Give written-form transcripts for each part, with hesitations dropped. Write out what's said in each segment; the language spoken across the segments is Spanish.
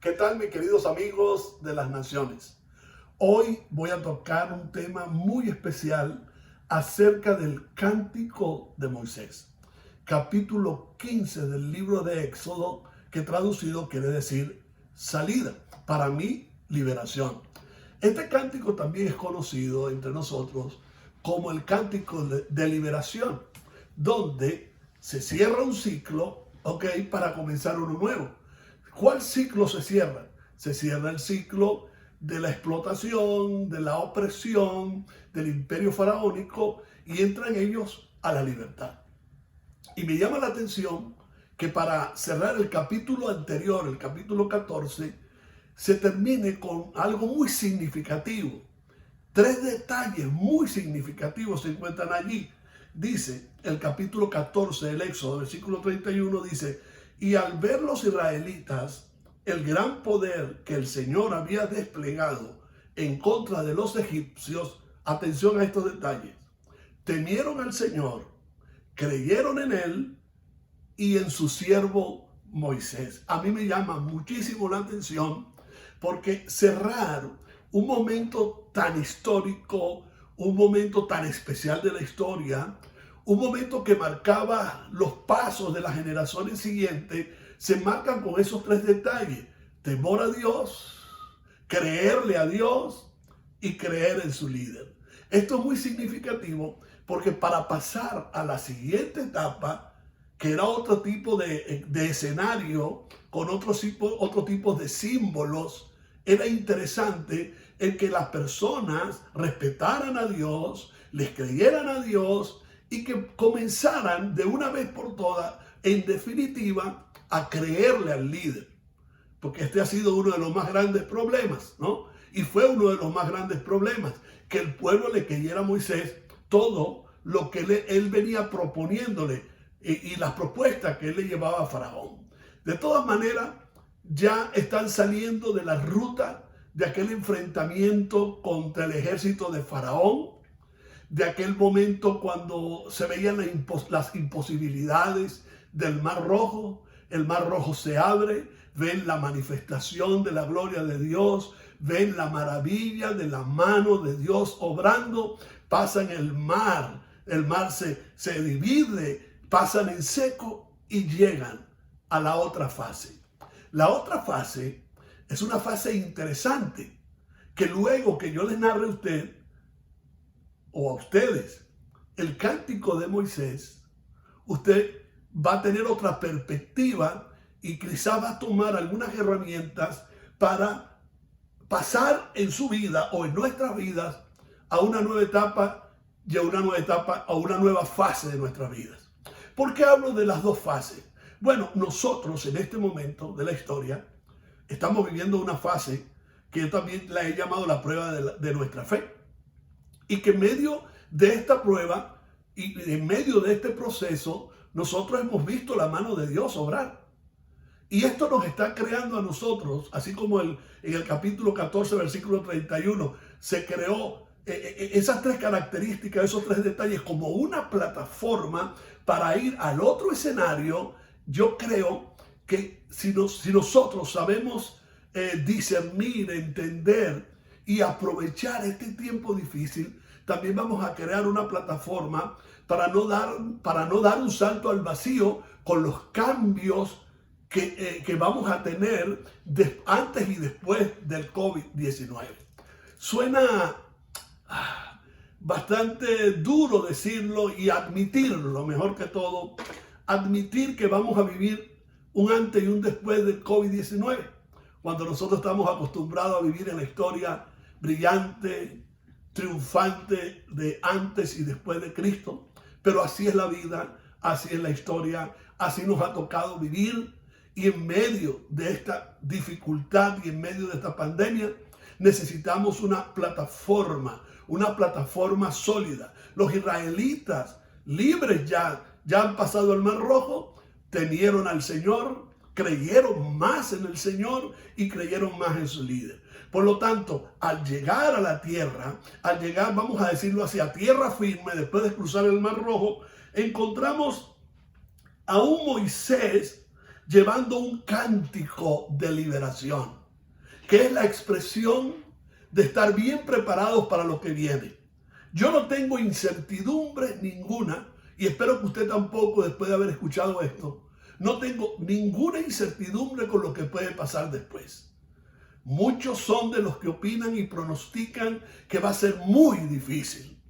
¿Qué tal, mis queridos amigos de las naciones? Hoy voy a tocar un tema muy especial acerca del Cántico de Moisés, capítulo 15 del libro de Éxodo, que traducido quiere decir salida, para mí, liberación. Este cántico también es conocido entre nosotros como el Cántico de Liberación, donde se cierra un ciclo, para comenzar uno nuevo. ¿Cuál ciclo se cierra? Se cierra el ciclo de la explotación, de la opresión, del imperio faraónico, y entran ellos a la libertad. Y me llama la atención que para cerrar el capítulo anterior, el capítulo 14, se termine con algo muy significativo. Tres detalles muy significativos se encuentran allí. Dice el capítulo 14 del Éxodo, versículo 31, dice: y al ver los israelitas el gran poder que el Señor había desplegado en contra de los egipcios, atención a estos detalles, temieron al Señor, creyeron en Él y en su siervo Moisés. A mí me llama muchísimo la atención porque cerrar un momento tan histórico, un momento tan especial de la historia, un momento que marcaba los pasos de las generaciones siguientes, se marcan con esos tres detalles: temor a Dios, creerle a Dios y creer en su líder. Esto es muy significativo porque para pasar a la siguiente etapa, que era otro tipo de escenario, con otro tipo de símbolos, era interesante el que las personas respetaran a Dios, les creyeran a Dios y que comenzaran de una vez por todas, en definitiva, a creerle al líder. Porque este ha sido uno de los más grandes problemas, ¿no? Y fue uno de los más grandes problemas, que el pueblo le creyera a Moisés todo lo que él venía proponiéndole y las propuestas que él le llevaba a Faraón. De todas maneras, ya están saliendo de la ruta de aquel enfrentamiento contra el ejército de Faraón, de aquel momento cuando se veían las imposibilidades del Mar Rojo. El Mar Rojo se abre, ven la manifestación de la gloria de Dios, ven la maravilla de la mano de Dios obrando, pasan el mar se divide, pasan en seco y llegan a la otra fase. La otra fase es una fase interesante, que luego que yo les narre a usted o a ustedes el Cántico de Moisés, usted va a tener otra perspectiva y quizás va a tomar algunas herramientas para pasar en su vida o en nuestras vidas a una nueva etapa y a una nueva fase de nuestras vidas. ¿Por qué hablo de las dos fases? Bueno, nosotros en este momento de la historia estamos viviendo una fase que yo también la he llamado la prueba de nuestra fe. Y que en medio de esta prueba y en medio de este proceso, nosotros hemos visto la mano de Dios obrar. Y esto nos está creando a nosotros, así como en el capítulo 14, versículo 31, se creó esas tres características, esos tres detalles, como una plataforma para ir al otro escenario. Yo creo que si nosotros sabemos discernir, entender y aprovechar este tiempo difícil, también vamos a crear una plataforma para no dar un salto al vacío con los cambios que vamos a tener antes y después del COVID-19. Suena bastante duro decirlo y admitirlo, mejor que todo, admitir que vamos a vivir un antes y un después del COVID-19, cuando nosotros estamos acostumbrados a vivir en la historia brillante, triunfante de antes y después de Cristo. Pero así es la vida, así es la historia, así nos ha tocado vivir. Y en medio de esta dificultad y en medio de esta pandemia, necesitamos una plataforma sólida. Los israelitas libres ya han pasado el Mar Rojo, temieron al Señor, creyeron más en el Señor y creyeron más en su líder. Por lo tanto, al llegar a la tierra, vamos a decirlo así, a tierra firme, después de cruzar el Mar Rojo, encontramos a un Moisés llevando un cántico de liberación, que es la expresión de estar bien preparados para lo que viene. Yo no tengo incertidumbre ninguna, y espero que usted tampoco, después de haber escuchado esto, no tengo ninguna incertidumbre con lo que puede pasar después. Muchos son de los que opinan y pronostican que va a ser muy difícil.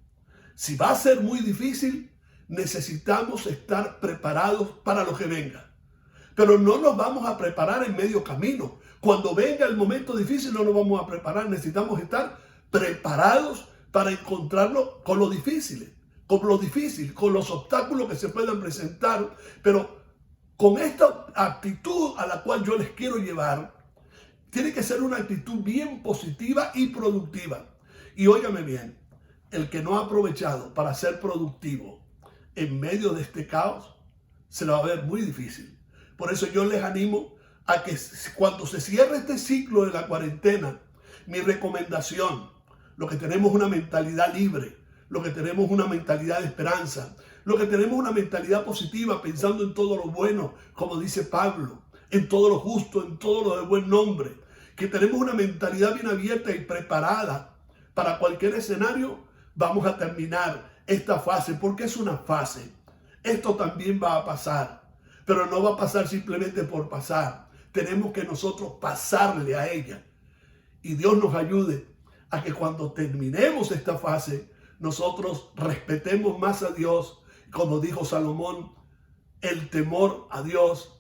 Si va a ser muy difícil, necesitamos estar preparados para lo que venga. Pero no nos vamos a preparar en medio camino. Cuando venga el momento difícil no nos vamos a preparar. Necesitamos estar preparados para encontrarnos con lo difícil, con los obstáculos que se puedan presentar. Pero con esta actitud a la cual yo les quiero llevar, tiene que ser una actitud bien positiva y productiva. Y óigame bien, el que no ha aprovechado para ser productivo en medio de este caos, se lo va a ver muy difícil. Por eso yo les animo a que cuando se cierre este ciclo de la cuarentena, mi recomendación, lo que tenemos una mentalidad libre, lo que tenemos una mentalidad de esperanza, lo que tenemos una mentalidad positiva, pensando en todo lo bueno, como dice Pablo, en todo lo justo, en todo lo de buen nombre, que tenemos una mentalidad bien abierta y preparada para cualquier escenario, vamos a terminar esta fase, porque es una fase. Esto también va a pasar, pero no va a pasar simplemente por pasar. Tenemos que nosotros pasarle a ella. Y Dios nos ayude a que cuando terminemos esta fase, nosotros respetemos más a Dios. Como dijo Salomón, el temor a Dios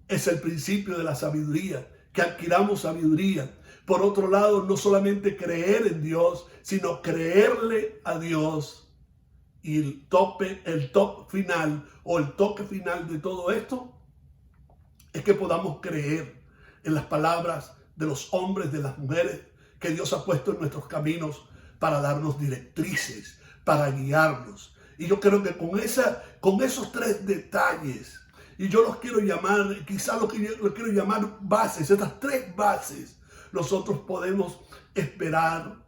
es el principio de la sabiduría, que adquiramos sabiduría. Por otro lado, no solamente creer en Dios, sino creerle a Dios. Y el top final o el toque final de todo esto es que podamos creer en las palabras de los hombres, de las mujeres que Dios ha puesto en nuestros caminos para darnos directrices, para guiarnos. Y yo creo que con esos tres detalles, y yo los quiero llamar, quizás los quiero llamar bases, estas tres bases, nosotros podemos esperar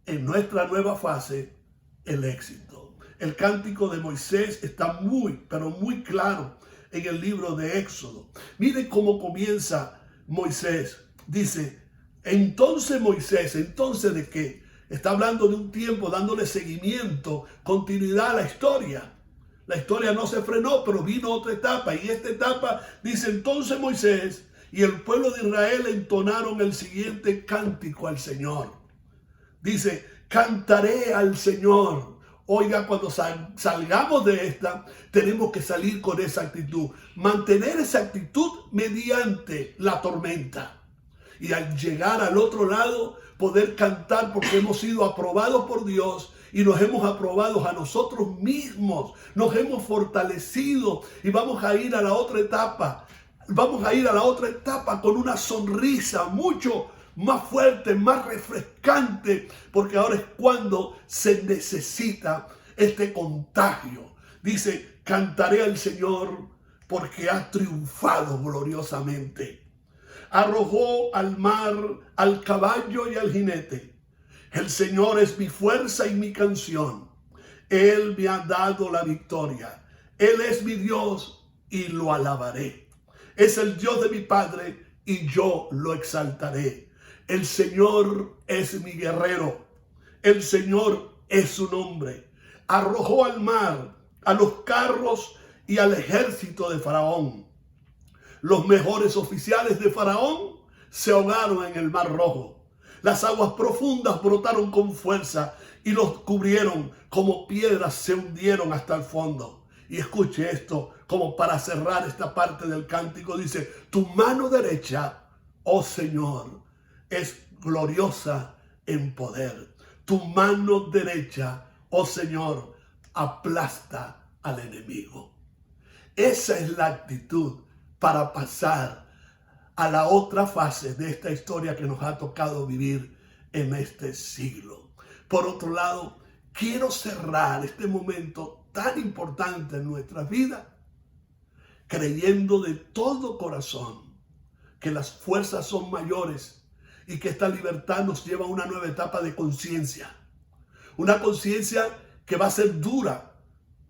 en nuestra nueva fase el éxito. El cántico de Moisés está muy, pero muy claro en el libro de Éxodo. Miren cómo comienza Moisés. Dice, entonces Moisés, ¿entonces de qué? Está hablando de un tiempo, dándole seguimiento, continuidad a la historia. La historia no se frenó, pero vino otra etapa. Y esta etapa dice, entonces Moisés y el pueblo de Israel entonaron el siguiente cántico al Señor. Dice, cantaré al Señor. Oiga, cuando salgamos de esta, tenemos que salir con esa actitud. Mantener esa actitud mediante la tormenta. Y al llegar al otro lado, poder cantar porque hemos sido aprobados por Dios y nos hemos aprobado a nosotros mismos. Nos hemos fortalecido y vamos a ir a la otra etapa. Vamos a ir a la otra etapa con una sonrisa mucho más fuerte, más refrescante, porque ahora es cuando se necesita este contagio. Dice, cantaré al Señor porque ha triunfado gloriosamente. Arrojó al mar al caballo y al jinete. El Señor es mi fuerza y mi canción. Él me ha dado la victoria. Él es mi Dios y lo alabaré. Es el Dios de mi Padre y yo lo exaltaré. El Señor es mi guerrero. El Señor es su nombre. Arrojó al mar, a los carros y al ejército de Faraón. Los mejores oficiales de Faraón se ahogaron en el Mar Rojo. Las aguas profundas brotaron con fuerza y los cubrieron, como piedras se hundieron hasta el fondo. Y escuche esto, como para cerrar esta parte del cántico, dice, tu mano derecha, oh Señor, es gloriosa en poder. Tu mano derecha, oh Señor, aplasta al enemigo. Esa es la actitud para pasar a la otra fase de esta historia que nos ha tocado vivir en este siglo. Por otro lado, quiero cerrar este momento tan importante en nuestra vida creyendo de todo corazón que las fuerzas son mayores y que esta libertad nos lleva a una nueva etapa de conciencia. Una conciencia que va a ser dura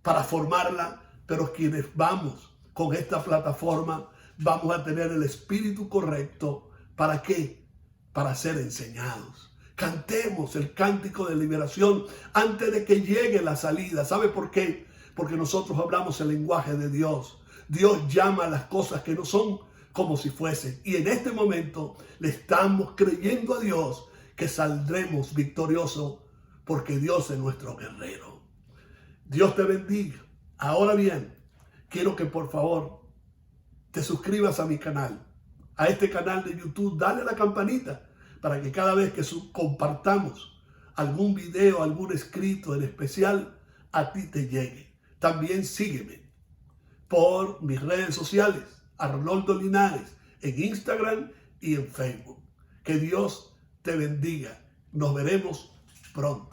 para formarla, pero quienes vamos con esta plataforma vamos a tener el espíritu correcto. ¿Para qué? Para ser enseñados. Cantemos el cántico de liberación antes de que llegue la salida. ¿Sabe por qué? Porque nosotros hablamos el lenguaje de Dios. Dios llama a las cosas que no son como si fuesen. Y en este momento le estamos creyendo a Dios que saldremos victoriosos porque Dios es nuestro guerrero. Dios te bendiga. Ahora bien, quiero que por favor te suscribas a mi canal, a este canal de YouTube. Dale a la campanita para que cada vez que compartamos algún video, algún escrito en especial, a ti te llegue. También sígueme por mis redes sociales, Arnoldo Linares, en Instagram y en Facebook. Que Dios te bendiga. Nos veremos pronto.